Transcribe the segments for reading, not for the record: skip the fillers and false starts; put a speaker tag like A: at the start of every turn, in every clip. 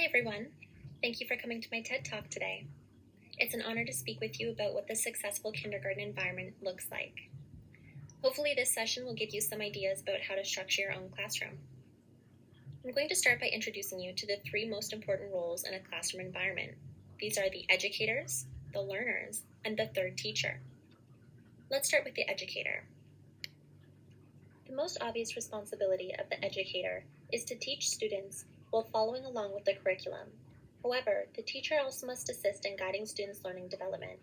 A: everyone. Thank you for coming to my TED Talk today. It's an honor to speak with you about what the successful kindergarten environment looks like. Hopefully this session will give you some ideas about how to structure your own classroom. I'm going to start by introducing you to the three most important roles in a classroom environment. These are the educators, the learners, and the third teacher. Let's start with the educator. The most obvious responsibility of the educator is to teach students while following along with the curriculum. However, the teacher also must assist in guiding students' learning development.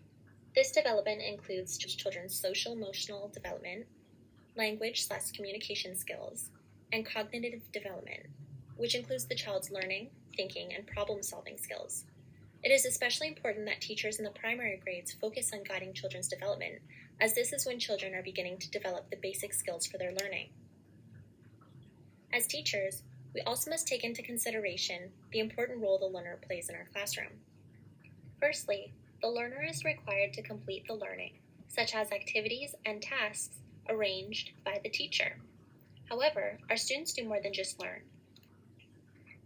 A: This development includes children's social-emotional development, language/communication skills, and cognitive development, which includes the child's learning, thinking, and problem-solving skills. It is especially important that teachers in the primary grades focus on guiding children's development, as this is when children are beginning to develop the basic skills for their learning. As teachers, we also must take into consideration the important role the learner plays in our classroom. Firstly, the learner is required to complete the learning, such as activities and tasks arranged by the teacher. However, our students do more than just learn.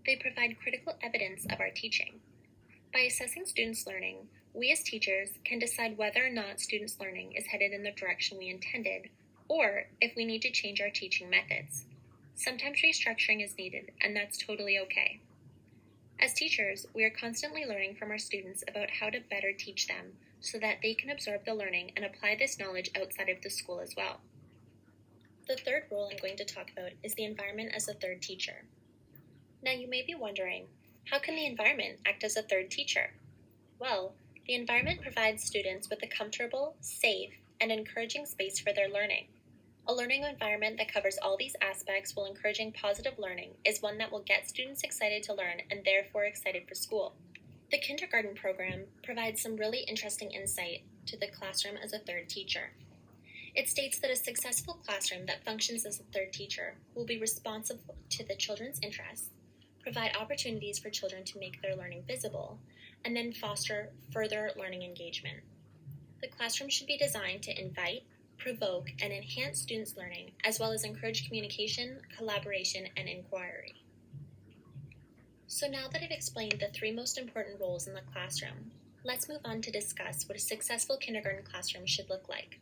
A: They provide critical evidence of our teaching. By assessing students' learning, we as teachers can decide whether or not students' learning is headed in the direction we intended, or if we need to change our teaching methods. Sometimes restructuring is needed, and that's totally okay. As teachers, we are constantly learning from our students about how to better teach them so that they can absorb the learning and apply this knowledge outside of the school as well. The third role I'm going to talk about is the environment as a third teacher. Now you may be wondering, how can the environment act as a third teacher? Well, the environment provides students with a comfortable, safe, and encouraging space for their learning. A learning environment that covers all these aspects while encouraging positive learning is one that will get students excited to learn and therefore excited for school. The kindergarten program provides some really interesting insight to the classroom as a third teacher. It states that a successful classroom that functions as a third teacher will be responsive to the children's interests, provide opportunities for children to make their learning visible, and then foster further learning engagement. The classroom should be designed to invite, provoke, and enhance students' learning, as well as encourage communication, collaboration, and inquiry. So now that I've explained the three most important roles in the classroom, let's move on to discuss what a successful kindergarten classroom should look like.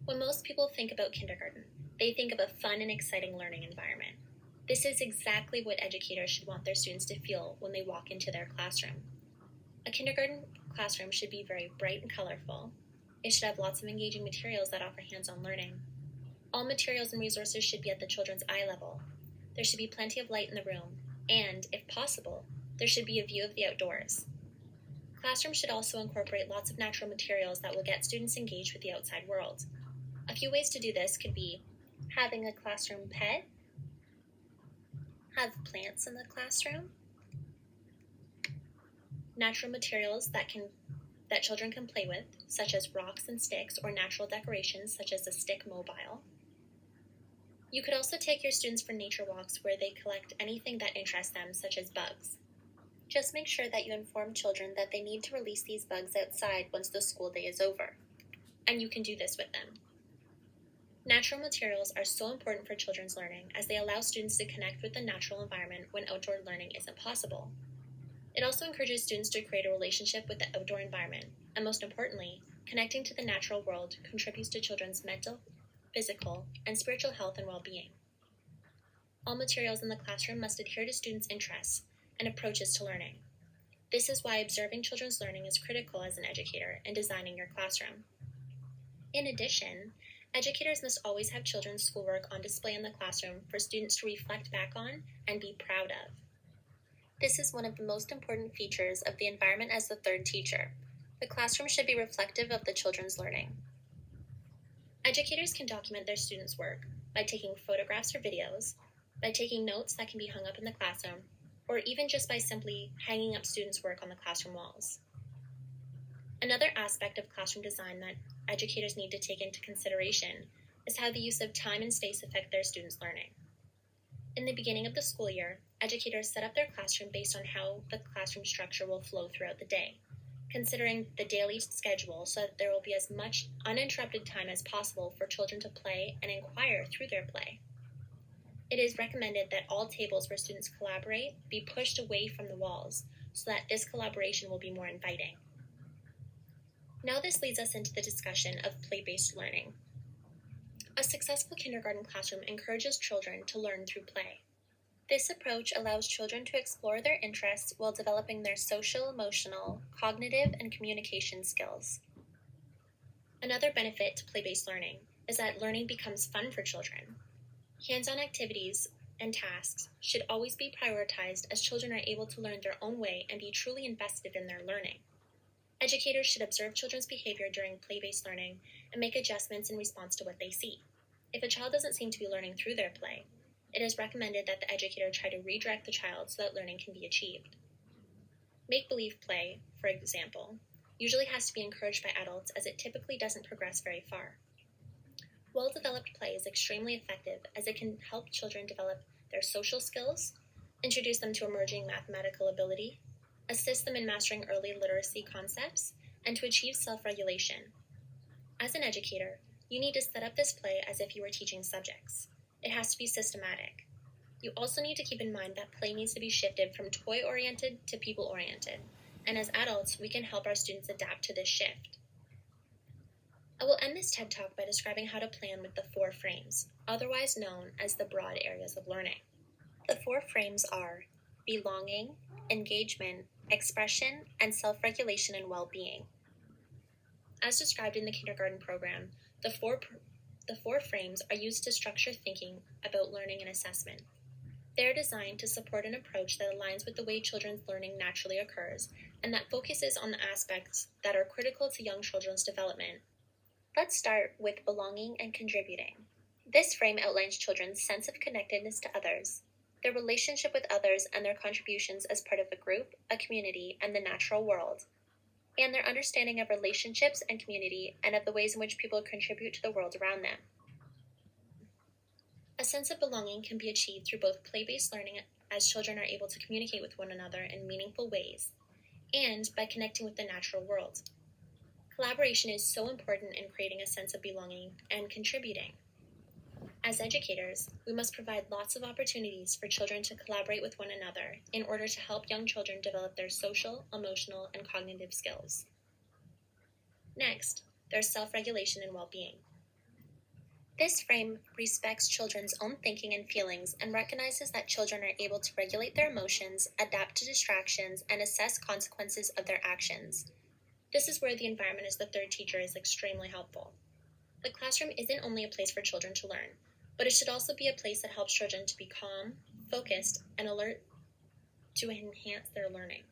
A: When most people think about kindergarten, they think of a fun and exciting learning environment. This is exactly what educators should want their students to feel when they walk into their classroom. A kindergarten classroom should be very bright and colorful. It should have lots of engaging materials that offer hands-on learning. All materials and resources should be at the children's eye level. There should be plenty of light in the room, and, if possible, there should be a view of the outdoors. Classrooms should also incorporate lots of natural materials that will get students engaged with the outside world. A few ways to do this could be having a classroom pet, have plants in the classroom, natural materials that children can play with, such as rocks and sticks, or natural decorations, such as a stick mobile. You could also take your students for nature walks where they collect anything that interests them, such as bugs. Just make sure that you inform children that they need to release these bugs outside once the school day is over, and you can do this with them. Natural materials are so important for children's learning as they allow students to connect with the natural environment when outdoor learning isn't possible. It also encourages students to create a relationship with the outdoor environment, and most importantly, connecting to the natural world contributes to children's mental, physical, and spiritual health and well-being. All materials in the classroom must adhere to students' interests and approaches to learning. This is why observing children's learning is critical as an educator in designing your classroom. In addition, educators must always have children's schoolwork on display in the classroom for students to reflect back on and be proud of. This is one of the most important features of the environment as the third teacher. The classroom should be reflective of the children's learning. Educators can document their students' work by taking photographs or videos, by taking notes that can be hung up in the classroom, or even just by simply hanging up students' work on the classroom walls. Another aspect of classroom design that educators need to take into consideration is how the use of time and space affect their students' learning. In the beginning of the school year, educators set up their classroom based on how the classroom structure will flow throughout the day, considering the daily schedule so that there will be as much uninterrupted time as possible for children to play and inquire through their play. It is recommended that all tables where students collaborate be pushed away from the walls so that this collaboration will be more inviting. Now this leads us into the discussion of play-based learning. A successful kindergarten classroom encourages children to learn through play. This approach allows children to explore their interests while developing their social, emotional, cognitive, and communication skills. Another benefit to play-based learning is that learning becomes fun for children. Hands-on activities and tasks should always be prioritized as children are able to learn their own way and be truly invested in their learning. Educators should observe children's behavior during play-based learning and make adjustments in response to what they see. If a child doesn't seem to be learning through their play, it is recommended that the educator try to redirect the child so that learning can be achieved. Make-believe play, for example, usually has to be encouraged by adults as it typically doesn't progress very far. Well-developed play is extremely effective as it can help children develop their social skills, introduce them to emerging mathematical ability, assist them in mastering early literacy concepts, and to achieve self-regulation. As an educator, you need to set up this play as if you were teaching subjects. It has to be systematic. You also need to keep in mind that play needs to be shifted from toy-oriented to people-oriented, and as adults, we can help our students adapt to this shift. I will end this TED Talk by describing how to plan with the 4 frames, otherwise known as the broad areas of learning. The 4 frames are belonging, engagement, expression, and self-regulation and well-being. As described in the kindergarten program, the four frames are used to structure thinking about learning and assessment. They are designed to support an approach that aligns with the way children's learning naturally occurs and that focuses on the aspects that are critical to young children's development. Let's start with belonging and contributing. This frame outlines children's sense of connectedness to others, their relationship with others and their contributions as part of a group, a community, and the natural world, and their understanding of relationships and community and of the ways in which people contribute to the world around them. A sense of belonging can be achieved through both play-based learning as children are able to communicate with one another in meaningful ways, and by connecting with the natural world. Collaboration is so important in creating a sense of belonging and contributing. As educators, we must provide lots of opportunities for children to collaborate with one another in order to help young children develop their social, emotional, and cognitive skills. Next, there's self-regulation and well-being. This frame respects children's own thinking and feelings and recognizes that children are able to regulate their emotions, adapt to distractions, and assess consequences of their actions. This is where the environment as the third teacher is extremely helpful. The classroom isn't only a place for children to learn, but it should also be a place that helps children to be calm, focused, and alert to enhance their learning.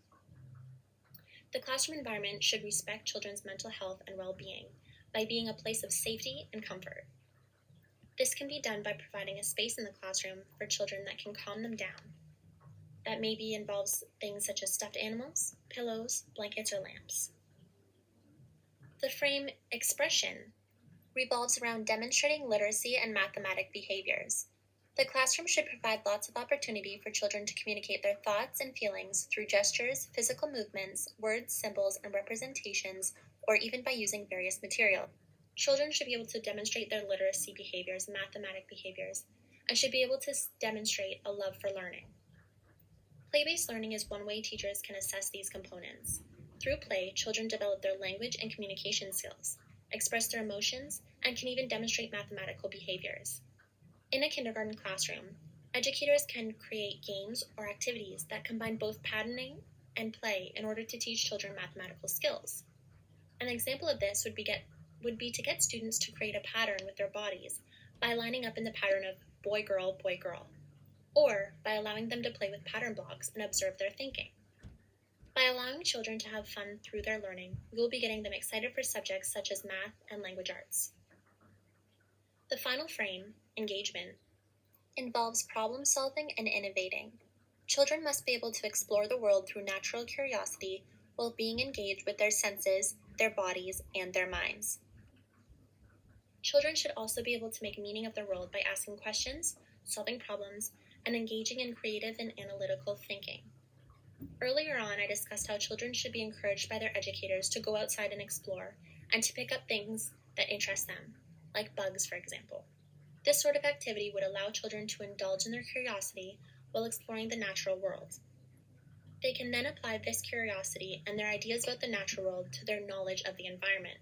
A: The classroom environment should respect children's mental health and well-being by being a place of safety and comfort. This can be done by providing a space in the classroom for children that can calm them down. That maybe involves things such as stuffed animals, pillows, blankets, or lamps. The frame expression revolves around demonstrating literacy and mathematic behaviors. The classroom should provide lots of opportunity for children to communicate their thoughts and feelings through gestures, physical movements, words, symbols, and representations, or even by using various material. Children should be able to demonstrate their literacy behaviors, mathematic behaviors, and should be able to demonstrate a love for learning. Play-based learning is one way teachers can assess these components. Through play, children develop their language and communication skills, express their emotions, and can even demonstrate mathematical behaviors. In a kindergarten classroom, educators can create games or activities that combine both patterning and play in order to teach children mathematical skills. An example of this would be to get students to create a pattern with their bodies by lining up in the pattern of boy, girl, or by allowing them to play with pattern blocks and observe their thinking. By allowing children to have fun through their learning, we will be getting them excited for subjects such as math and language arts. The final frame, engagement, involves problem solving and innovating. Children must be able to explore the world through natural curiosity while being engaged with their senses, their bodies, and their minds. Children should also be able to make meaning of the world by asking questions, solving problems, and engaging in creative and analytical thinking. Earlier on, I discussed how children should be encouraged by their educators to go outside and explore, and to pick up things that interest them, like bugs, for example. This sort of activity would allow children to indulge in their curiosity while exploring the natural world. They can then apply this curiosity and their ideas about the natural world to their knowledge of the environment.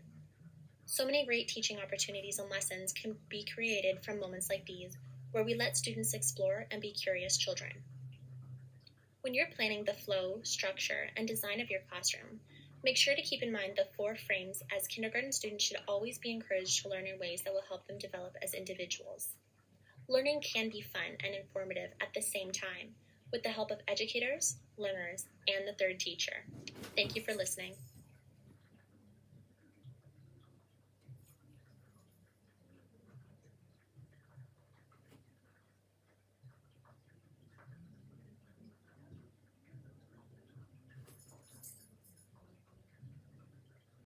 A: So many great teaching opportunities and lessons can be created from moments like these, where we let students explore and be curious children. When you're planning the flow, structure, and design of your classroom, make sure to keep in mind the 4 frames, as kindergarten students should always be encouraged to learn in ways that will help them develop as individuals. Learning can be fun and informative at the same time, with the help of educators, learners, and the third teacher. Thank you for listening.